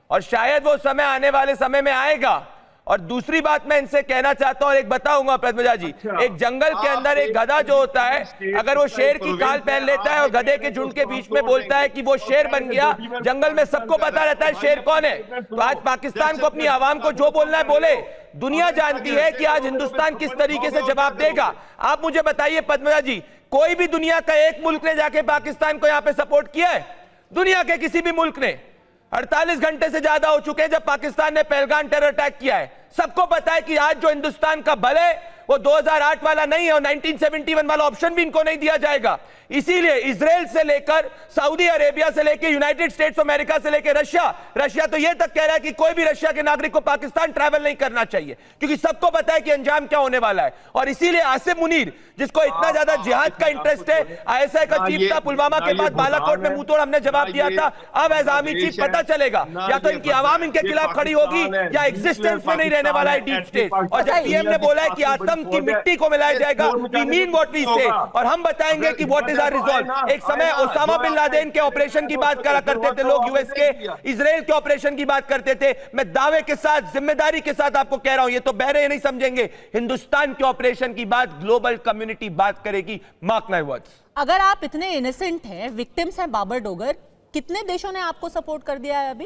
[SPEAKER 3] और शायद वो समय आने वाले समय में आएगा। और दूसरी बात मैं इनसे कहना चाहता हूं, एक बताऊंगा प्रद्मजा जी, एक जंगल के अंदर एक गधा जो होता है, अगर वो शेर की खाल पहन लेता है और गधे के झुंड के बीच में बोलता है कि वो शेर बन गया, जंगल में सबको पता रहता है शेर कौन है। तो आज पाकिस्तान को, अपनी आवाम को जो बोलना है बोले। दुनिया जानती है कि आज हिंदुस्तान किस तरीके से जवाब देगा। आप मुझे बताइए पद्मजा जी, कोई भी दुनिया का एक मुल्क ने जाके पाकिस्तान को यहां पे सपोर्ट किया है? दुनिया के किसी भी मुल्क ने? 48 घंटे से ज्यादा हो चुके हैं जब पाकिस्तान ने पहलगाम टेरर अटैक किया है। सबको पता है कि आज जो हिंदुस्तान का बल है वो 2008 वाला नहीं है, और 1971 वाला ऑप्शन भी इनको नहीं दिया जाएगा। इसीलिए इजराइल से लेकर सऊदी अरेबिया से लेकर यूनाइटेड स्टेट्स ऑफ अमेरिका से लेकर रशिया तो यह तक कह रहा है कि कोई भी रशिया के नागरिक को पाकिस्तान ट्रैवल नहीं करना चाहिए, क्योंकि सबको पता है कि अंजाम क्या होने वाला है। और इसीलिए आसिम मुनीर, जिसको इतना ज्यादा जिहाद का इंटरेस्ट है, आईएसआई का चीफ था, पुलवामा के बाद बालाकोट में मुंहतोड़ हमने जवाब दिया था। अब एज आर्मी चीफ पता चलेगा, या तो इनकी आवाम इनके खिलाफ खड़ी होगी या एग्जिस्टेंस में नहीं रहने वाला है डीप स्टेट। और जब पीएम ने बोला है कि आतंक की मिट्टी को मिलाया जाएगा, वी मीन व्हाट वी से, और हम बताएंगे कि व्हाट इज आवर रिजॉल्व। एक समय ओसामा बिन लादेन के ऑपरेशन की बात करा करते थे लोग, यूएस के, इजराइल के ऑपरेशन की बात करते थे। मैं दावे के साथ, जिम्मेदारी के साथ आपको कह रहा हूं, ये तो बहरे नहीं समझेंगे, हिंदुस्तान के ऑपरेशन की बात ग्लोबल कम्युनिटी बात करेगी, मार्क माय वर्ड्स।
[SPEAKER 1] अगर आप इतने इनोसेंट हैं, विक्टिम्स हैं बाबर डोगर, कितने देशों ने आपको सपोर्ट कर दिया है अभी?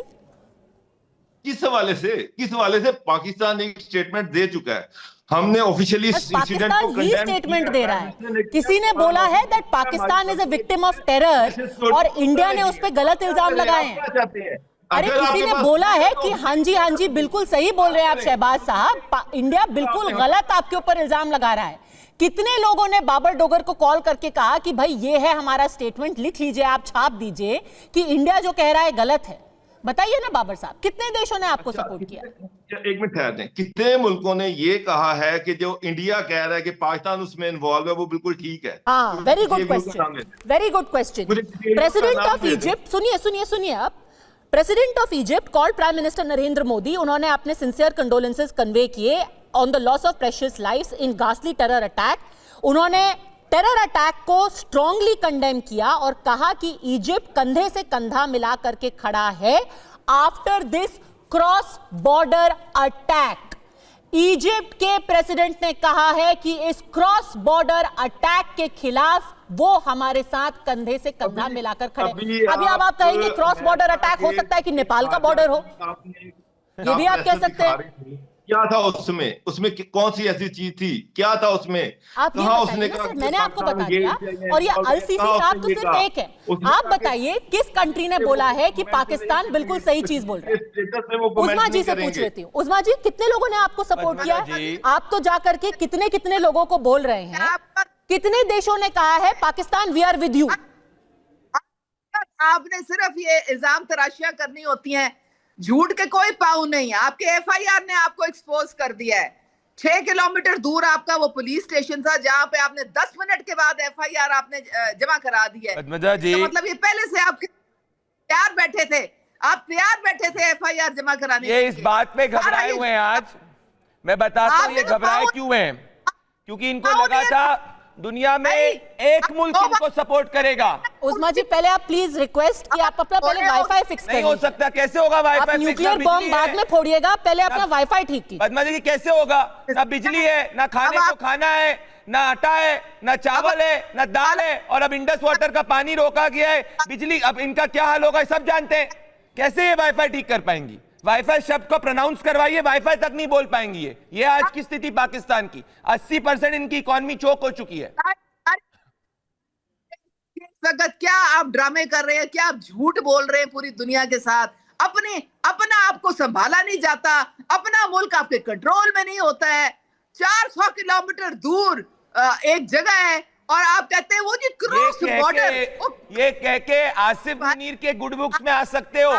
[SPEAKER 6] किस हवाले से पाकिस्तान एक स्टेटमेंट दे चुका है। हमने ऑफिशियली इंसिडेंट को
[SPEAKER 1] ही स्टेटमेंट दे रहा है। किसी ने बोला है that Pakistan is a victim of terror और इंडिया ने उस पर गलत इल्जाम लगाए हैं। अरे किसी ने बोला है कि हाँ जी बिल्कुल सही बोल रहे हैं आप शहबाज साहब, इंडिया बिल्कुल गलत आपके ऊपर इल्जाम लगा रहा है। कितने लोगों ने बाबर डोगर को कॉल करके कहा कि भाई ये है हमारा स्टेटमेंट, लिख लीजिए, आप छाप दीजिए कि इंडिया जो कह रहा है गलत है? बताइए ना बाबर साहब, कितने देशों ने आपको सपोर्ट किया?
[SPEAKER 6] एक मिनट ठहर दें, कितने मुल्कों ने ये कहा है कि जो इंडिया कह रहा है कि पाकिस्तान उसमें इन्वॉल्व है वो बिल्कुल ठीक है?
[SPEAKER 1] हाँ, very good question, very good question. President of Egypt, सुनिए आप, president of Egypt called prime minister Narendra Modi, उन्होंने अपने सिंसियर कंडोलेंसेस कन्वे किए on the loss of precious lives in घासली टेरर अटैक। उन्होंने टेरर अटैक को स्ट्रांगली कंडेम किया और कहा कि इजिप्ट कंधे से कंधा मिला करके खड़ा है after this cross border attack. Egypt के प्रेसिडेंट ने कहा है कि इस क्रॉस बॉर्डर अटैक के खिलाफ वो हमारे साथ कंधे से कंधा मिलाकर खड़े। अभी अब आप कहेंगे क्रॉस बॉर्डर अटैक हो सकता है कि नेपाल का बॉर्डर हो, ये भी आप कह सकते हैं।
[SPEAKER 6] क्या था उसमें कौन सी ऐसी चीज थी, क्या था उसमें?
[SPEAKER 1] आप ये बताइए ना सर, मैंने आपको बता दिया। और ये अल-सीसी साहब तो सिर्फ एक है। आप बताइए किस कंट्री ने बोला है कि पाकिस्तान बिल्कुल सही चीज बोल रहा है? उस्मा जी से पूछ लेती हूँ। उस्मा जी, कितने लोगों ने आपको सपोर्ट किया? आप तो जाकर के कितने लोगों को बोल रहे हैं कितने देशों ने कहा है Pakistan we are with you?
[SPEAKER 2] आपने सिर्फ ये इल्जाम तराशियां करनी होती हैं, झूठ के कोई पाऊ नहीं है। आपके एफआईआर ने आपको एक्सपोज कर दिया है। 6 किलोमीटर दूर आपका वो पुलिस स्टेशन था जहां पे आपने 10 मिनट के बाद एफआईआर आपने जमा करा दी है।
[SPEAKER 3] पद्मजा जी,
[SPEAKER 2] मतलब ये पहले से आप तैयार बैठे थे, आप तैयार बैठे थे एफआईआर जमा कराने
[SPEAKER 3] ये इस बात पे घबराए हुए हैं। आज मैं बताता हूं ये घबराए क्यों हैं, क्योंकि इनको लगा था दुनिया में एक मुल्क इनको सपोर्ट करेगा।
[SPEAKER 1] उस्मा जी पहले आप प्लीज रिक्वेस्ट कि आप अपना पहले वाईफाई फिक्स करिए।
[SPEAKER 3] नहीं हो सकता, कैसे होगा वाईफाई?
[SPEAKER 1] आप न्यूक्लियर बॉम्ब बाद में फोड़िएगा, पहले अपना वाईफाई ठीक कीजिए।
[SPEAKER 3] पद्मा जी कैसे होगा? ना बिजली है, ना खाने को खाना है, ना आटा है, ना चावल है, ना दाल है, और अब इंडस वाटर का पानी रोका गया है, बिजली, अब इनका क्या हाल होगा सब जानते हैं। कैसे ये वाईफाई ठीक कर पाएंगी? वाईफाई शब्द को प्रोनाउंस करवाइए, वाईफाई तक नहीं बोल पाएंगी। ये आज की स्थिति पाकिस्तान की। 80% इनकी इकोनॉमी चोक हो चुकी है।
[SPEAKER 2] वक्त क्या आप ड्रामे कर रहे हैं, क्या आप झूठ बोल रहे हैं पूरी दुनिया के साथ? अपना आपको संभाला नहीं जाता, अपना मुल्क आपके कंट्रोल में नहीं होता है। 400 किलोमीटर दूर एक जगह है और आप कहते हैं वो जी क्रॉस बॉर्डर।
[SPEAKER 3] ये कह के आसिफ मुनीर के गुड बुक्स में आ सकते हो,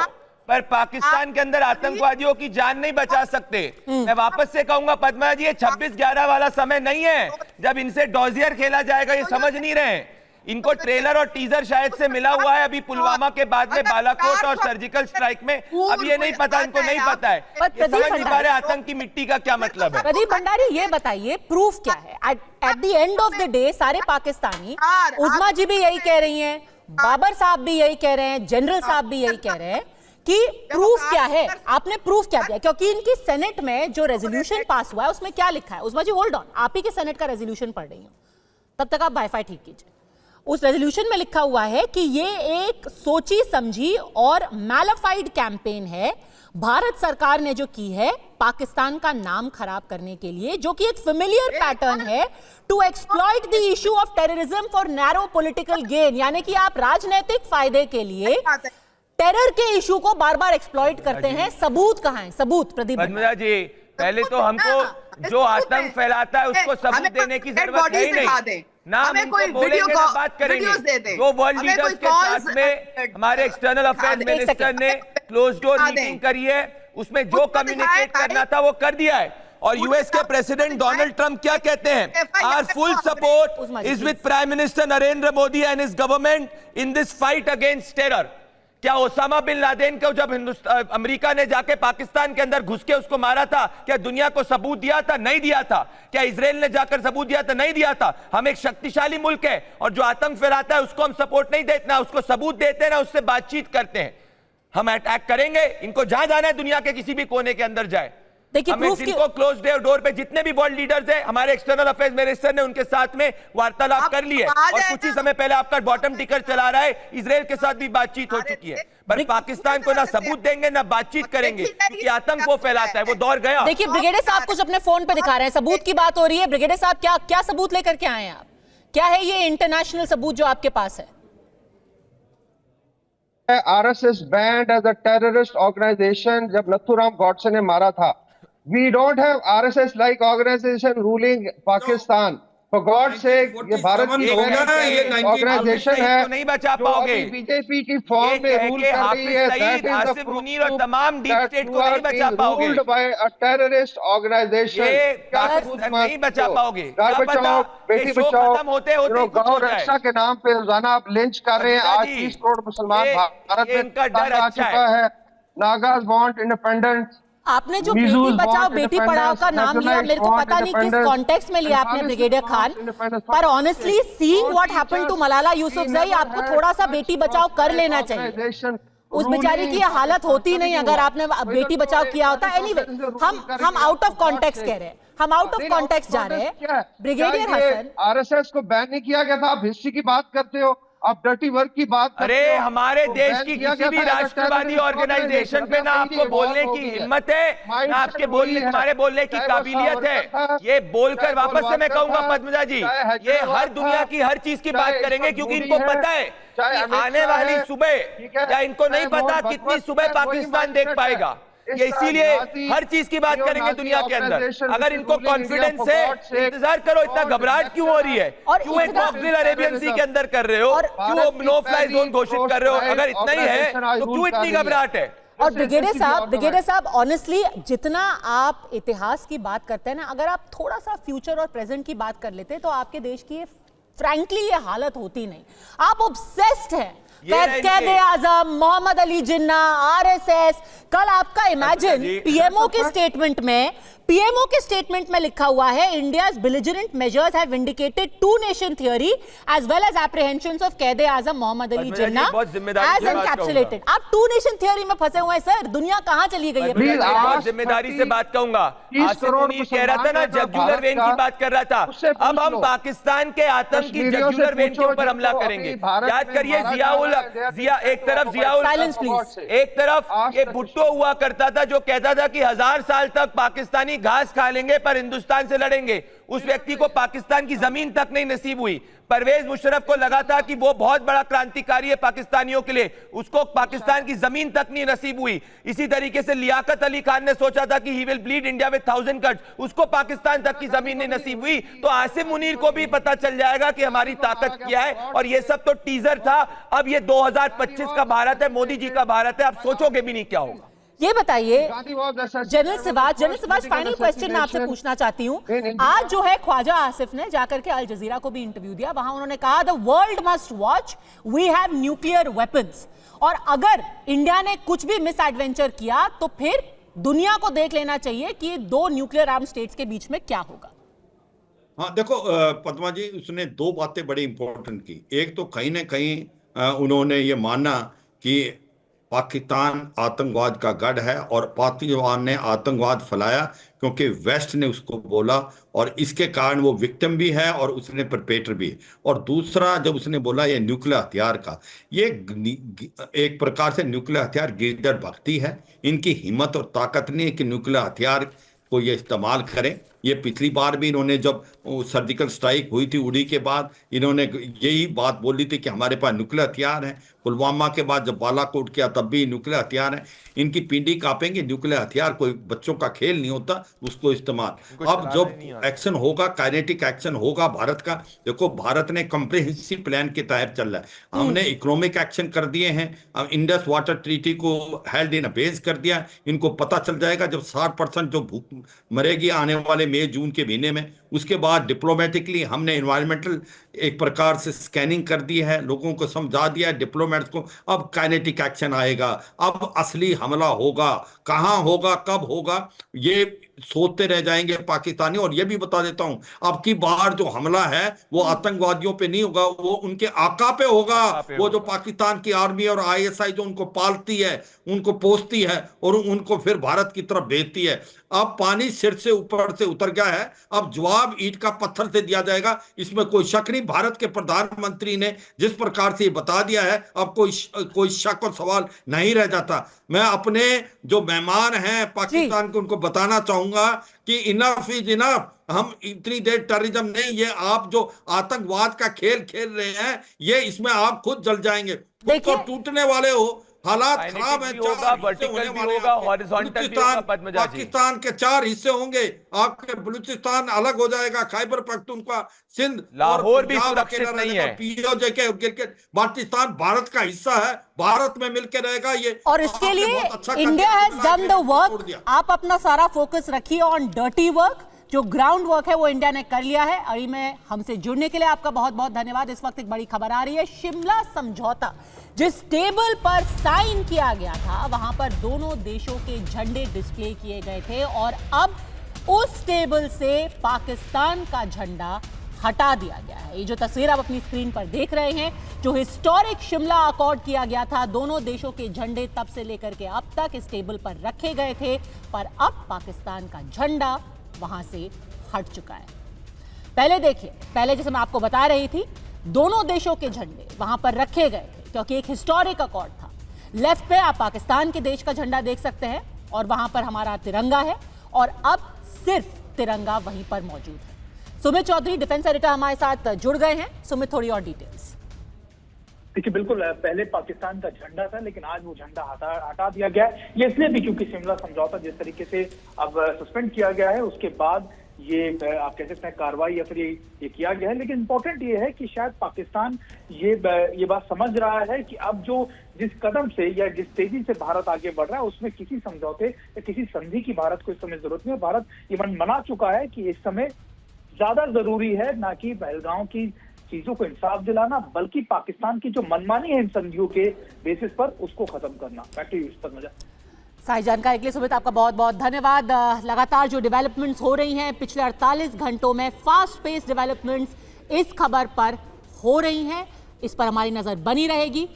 [SPEAKER 3] पर पाकिस्तान के अंदर आतंकवादियों की जान नहीं बचा सकते। मैं वापस से कहूंगा पद्मा जी, ये 26/11 वाला समय नहीं है जब इनसे डॉजियर खेला जाएगा। ये समझ नहीं रहे। इनको ट्रेलर और टीजर शायद से मिला हुआ है अभी पुलवामा के बाद में बालाकोट और सर्जिकल स्ट्राइक में। अब ये नहीं पता, इनको नहीं पता है, ये समझ नहीं पा रहे आतंक की मिट्टी का क्या मतलब है।
[SPEAKER 1] प्रदीप भंडारी ये बताइए प्रूफ क्या है? At the end of the day सारे पाकिस्तानी, उस्मा जी भी यही कह रही हैं, बाबर साहब भी यही कह रहे हैं, जनरल साहब भी यही कह रहे हैं कि प्रूफ क्या है? आपने प्रूफ क्या दिया? क्योंकि इनकी सेनेट में जो रेजोल्यूशन पास हुआ है उसमें क्या लिखा है? उस्मा जी होल्ड ऑन, आप ही के सेनेट का रेजोल्यूशन पढ़ रही हूं, तब तक आप वाईफाई ठीक कीजिए। उस रेजोल्यूशन में लिखा हुआ है कि ये एक सोची समझी और मैलिफाइड कैंपेन है भारत सरकार ने जो की है पाकिस्तान का नाम खराब करने के लिए, जो कि एक फेमिलियर पैटर्न है to exploit the issue of terrorism for narrow political gain. यानी कि आप राजनीतिक फायदे के लिए टेरर के इशू को बार बार एक्सप्लॉइट करते हैं। सबूत कहां है? सबूत प्रदीप
[SPEAKER 3] पद्मजा जी, पहले तो हमको जो आतंक फैलाता है उसको सबूत देने की जरूरत है ही नहीं। ना हम इनको बोलेंगे ना बात करेंगे। जो वर्ल्ड लीडर्स के साथ में हमारे एक्सटर्नल अफेयर्स मिनिस्टर ने क्लोज डोर मीटिंग करी है, उसमें जो कम्युनिकेट करना था वो कर दिया है। और यूएस के प्रेसिडेंट डोनाल्ड ट्रंप क्या कहते हैं? Our full support is with prime minister Narendra Modi and his government in this fight against terror. क्या ओसामा बिन लादेन को जब अमेरिका ने जाके पाकिस्तान के अंदर घुस के उसको मारा था, क्या दुनिया को सबूत दिया था? नहीं दिया था। क्या इजराइल ने जाकर सबूत दिया था? नहीं दिया था। हम एक शक्तिशाली मुल्क है और जो आतंक फैलाता है उसको हम सपोर्ट नहीं देते, ना उसको सबूत देते हैं, ना उससे बातचीत करते हैं। हम अटैक करेंगे, इनको जहां जाना है दुनिया के किसी भी कोने के अंदर जाए।
[SPEAKER 1] देखिए
[SPEAKER 3] जिनको क्लोज डोर पे जितने भी वर्ल्ड लीडर्स हैं, हमारे एक्सटर्नल अफेयर्स मिनिस्टर ने उनके साथ में वार्तालाप कर ली है और कुछ ही समय पहले आपका बॉटम टिकर चला रहा है, इजराइल के साथ भी बातचीत हो चुकी है। पर पाकिस्तान को ना सबूत देंगे ना बातचीत करेंगे, क्योंकि आतंक वो फैलाता है, वो दौर गया।
[SPEAKER 1] देखिए ब्रिगेडियर साहब कुछ अपने फोन पे दिखा रहे हैं, सबूत की बात हो रही है। ब्रिगेडियर साहब क्या सबूत लेकर के आए हैं आप? क्या है ये इंटरनेशनल सबूत जो आपके पास है?
[SPEAKER 4] RSS banned as a terrorist organization जब नथुराम गॉडसे ने मारा था। We don't have RSS like organization ruling Pakistan. For God's sake, ये भारत की ऑर्गेनाइजेशन है,
[SPEAKER 3] नहीं बचा पाओगे।
[SPEAKER 4] बीजेपी की फॉर्म में रूल कर रही है। That is the
[SPEAKER 3] मुनीर और तमाम डीप स्टेट को नहीं बचा पाओगे।
[SPEAKER 4] Ruled by a terrorist organization.
[SPEAKER 3] नहीं बचा पाओगे।
[SPEAKER 4] बचाओ, बेटी बचाओ,
[SPEAKER 3] होते होते
[SPEAKER 4] गौ रक्षा के नाम पे रोजाना आप लिंच कर रहे हैं। आज 30 करोड़ मुसलमान भारत में आ चुका है। Nagas want independence.
[SPEAKER 1] आपने जो बेटी बचाओ बेटी पढ़ाओ का नाम लिया, मेरे को पता नहीं किस कॉन्टेक्स्ट में लिया आपने ब्रिगेडियर खान, पर honestly seeing what happened to Malala Yousafzai, आपको थोड़ा सा बेटी बचाओ कर लेना चाहिए। उस बेचारी की हालत होती नहीं अगर आपने बेटी बचाओ किया होता। एनीवे, हम आउट ऑफ कॉन्टेक्स्ट कह रहे हैं, हम आउट ऑफ कॉन्टेक्स्ट जा रहे हैं। ब्रिगेडियर हसन,
[SPEAKER 4] आरएसएस को बैन नहीं किया गया था, आप हिस्ट्री की बात करते हो, आप डर्टी वर्क की बात करते हो।
[SPEAKER 3] अरे हमारे देश की किसी भी राष्ट्रवादी ऑर्गेनाइजेशन पे ना आपको बोलने की हिम्मत है, ना आपके तुम्हारे बोलने की काबिलियत है। ये बोलकर वापस से मैं कहूंगा पद्मजा जी, ये हर दुनिया की हर चीज की बात करेंगे, क्योंकि इनको पता है कि आने वाली सुबह, क्या इनको नहीं पता कितनी सुबह पाकिस्तान देख पाएगा। ये इसीलिए हर चीज की बात करेंगे दुनिया के अंदर। अगर इनको कॉन्फिडेंस है, इंतजार करो, इतना घबराहट क्यों हो रही है? क्यों एक मॉकड्रिल अरेबियन सी के अंदर कर रहे हो? क्यों नो फ्लाई जोन घोषित कर रहे हो? अगर इतना ही है तो क्यों इतनी घबराहट है?
[SPEAKER 1] और ब्रिगेडियर साहब ऑनेस्टली जितना आप इतिहास की बात करते हैं ना, अगर आप थोड़ा सा फ्यूचर और प्रेजेंट की बात कर लेते तो आपके देश की फ्रैंकली ये हालत होती नहीं। आप ऑब्सेस्ड हैं कैदे आजम, मोहम्मद अली जिन्ना, आरएसएस। कल आपका इमेजिन पीएमओ के स्टेटमेंट में लिखा हुआ है, India's belligerent measures have vindicated two nation theory as well as apprehensions of Quaid-e Azam Mohammad Ali Jinnah as encapsulated. आप टू नेशन थ्योरी में फंसे हुए हैं सर, दुनिया कहां चली गई है?
[SPEAKER 3] बहुत जिम्मेदारी से बात कहूंगा। आसिफ मुनीर कह रहा था ना, जगुलर वेन की बात कर रहा था। अब हम पाकिस्तान के आतंक की जगुलर वेन के ऊपर हमला करेंगे। याद करिए एक तरफ ये भुट्टो हुआ करता था जो कहता था कि 1000 साल तक पाकिस्तानी घास खा लेंगे पर हिंदुस्तान से लड़ेंगे। उस व्यक्ति को पाकिस्तान की जमीन तक नहीं नसीब हुई। परवेज मुशर्रफ को लगा था कि वो बहुत बड़ा क्रांतिकारी है पाकिस्तानियों के लिए, उसको पाकिस्तान की जमीन तक नहीं नसीब हुई। इसी तरीके से लियाकत अली खान ने सोचा था कि he will bleed India with 1000 cuts, उसको पाकिस्तान तक की जमीन नहीं नसीब हुई। तो आसिफ मुनीर को भी पता चल जाएगा कि हमारी ताकत क्या है। और ये सब तो टीजर था। अब ये 2025 का भारत है, मोदी जी का भारत है। आप सोचोगे भी नहीं क्या होगा।
[SPEAKER 1] ये बताइए जनरल सिवाज, फाइनल क्वेश्चन मैं आपसे पूछना चाहती हूँ। आज जो है ख्वाजा आसिफ ने जाकर के अल जजीरा को भी इंटरव्यू दिया, वहां उन्होंने कहा the world must watch, we have nuclear weapons. और अगर इंडिया ने कुछ भी मिस एडवेंचर किया तो फिर दुनिया को देख लेना चाहिए कि दो न्यूक्लियर आर्म स्टेट्स के बीच में क्या होगा।
[SPEAKER 5] हाँ देखो पद्मा जी, उसने दो बातें बड़ी इंपॉर्टेंट की। एक तो कहीं ना कहीं उन्होंने ये माना कि पाकिस्तान आतंकवाद का गढ़ है और पाकिस्तान ने आतंकवाद फैलाया क्योंकि वेस्ट ने उसको बोला और इसके कारण वो विक्टिम भी है और उसने परपेटर भी है। और दूसरा जब उसने बोला ये न्यूक्लियर हथियार का, ये एक प्रकार से न्यूक्लियर हथियार गिरदड़ भक्ति है। इनकी हिम्मत और ताकत नहीं है कि न्यूक्लियर हथियार को ये इस्तेमाल करें। ये पिछली बार भी इन्होंने जब सर्जिकल स्ट्राइक हुई थी उड़ी के बाद, इन्होंने यही बात बोली थी कि हमारे पास न्यूक्लियर हथियार है। पुलवामा के बाद जब बालाकोट किया तब भी न्यूक्लियर हथियार है। इनकी पिंडी कांपेंगे। न्यूक्लियर हथियार कोई बच्चों का खेल नहीं होता, उसको इस्तेमाल। अब जब एक्शन होगा, काइनेटिक एक्शन होगा भारत का। देखो भारत ने कॉम्प्रिहेंसिव प्लान के तहत चल रहा है। हमने इकोनॉमिक एक्शन कर दिए हैं। अब इंडस वाटर ट्रीटी को हेल्ड इन अबेंस कर दिया। इनको पता चल जाएगा जब 60% जो भूख मरेगी आने वाले मई जून के महीने में। उसके बाद डिप्लोमेटिकली हमने एनवायरमेंटल एक प्रकार से स्कैनिंग कर दी है, लोगों को समझा दिया है, डिप्लोमेट्स को। अब काइनेटिक एक्शन आएगा, अब असली हमला होगा। कहां होगा, कब होगा, ये सोचते रह जाएंगे पाकिस्तानी। और ये भी बता देता हूं, अब की बार जो हमला है वो आतंकवादियों पे नहीं होगा, वो उनके आका पे होगा। वो जो पाकिस्तान की आर्मी और आईएसआई जो उनको पालती है, उनको पोसती है और उनको फिर भारत की तरफ भेजती है। अब पानी सिर से ऊपर से उतर गया है, अब जवाब ईंट का पत्थर से दिया जाएगा, इसमें कोई शक नहीं। भारत के प्रधानमंत्री ने जिस प्रकार से बता दिया है, अब कोई शक और सवाल नहीं रह जाता। मैं अपने जो मेहमान हैं पाकिस्तान के उनको बताना चाहूंगा कि इनफ इज इनफ। हम इतनी देर टेररिज्म नहीं, ये आप जो आतंकवाद का खेल खेल रहे हैं, ये इसमें आप खुद जल जाएंगे, तो टूटने वाले हो। हालात खराब है, पाकिस्तान के 4 हिस्से होंगे। आपके बलूचिस्तान अलग हो जाएगा, खैबर पख्तूनख्वा, सिंध,
[SPEAKER 3] लाहौर भी सुरक्षित नहीं है।
[SPEAKER 5] पीओजे के पाकिस्तान भारत का हिस्सा है, भारत में मिलकर रहेगा ये।
[SPEAKER 1] और इसके लिए India has done the work. आप अपना सारा फोकस रखिए ऑन डर्टी वर्क। जो ग्राउंड वर्क है वो इंडिया ने कर लिया है। अड़ी में हमसे जुड़ने के लिए आपका बहुत बहुत धन्यवाद। इस वक्त एक बड़ी खबर आ रही है, शिमला समझौता जिस टेबल पर साइन किया गया था वहां पर दोनों देशों के झंडे डिस्प्ले किए गए थे और अब उस टेबल से पाकिस्तान का झंडा हटा दिया गया है। ये जो तस्वीर आप अपनी स्क्रीन पर देख रहे हैं, जो हिस्टोरिक शिमला अकॉर्ड किया गया था, दोनों देशों के झंडे तब से लेकर के अब तक इस टेबल पर रखे गए थे, पर अब पाकिस्तान का झंडा वहां से हट चुका है। पहले देखिए, पहले जैसे मैं आपको बता रही थी, दोनों देशों के झंडे वहां पर रखे गए थे क्योंकि एक हिस्टोरिक अकॉर्ड था। लेफ्ट पे आप पाकिस्तान के देश का झंडा देख सकते हैं और वहां पर हमारा तिरंगा है और अब सिर्फ तिरंगा वहीं पर मौजूद है। सुमित चौधरी डिफेंस एडिटर हमारे साथ जुड़ गए हैं। सुमित, थोड़ी और डिटेल्स।
[SPEAKER 7] देखिए बिल्कुल, पहले पाकिस्तान का झंडा था, लेकिन आज वो झंडा हटा दिया गया है। ये इसलिए भी क्योंकि शिमला समझौता जिस तरीके से अब सस्पेंड किया गया है, उसके बाद ये आप कह सकते हैं कार्रवाई या फिर ये किया गया है। लेकिन इंपॉर्टेंट ये है कि शायद पाकिस्तान ये बात समझ रहा है कि अब जो जिस कदम से या जिस तेजी से भारत आगे बढ़ रहा है, उसमें किसी समझौते या किसी संधि की भारत को इस समय जरूरत नहीं है। भारत ये मना चुका है कि इस समय ज्यादा जरूरी है ना कि पहलगांव की चीजों को इंसाफ दिलाना, बल्कि पाकिस्तान की जो मनमानी है इन संधियों के बेसिस पर, उसको खत्म करना। बैटरी इस पर नजर।
[SPEAKER 1] सारी जानकारी के लिए सुमित आपका बहुत बहुत धन्यवाद। लगातार जो डेवलपमेंट्स हो रही हैं पिछले 48 घंटों में, फास्ट पेस डेवलपमेंट्स इस खबर पर हो रही हैं, इस पर हमारी नजर बनी रहेगी।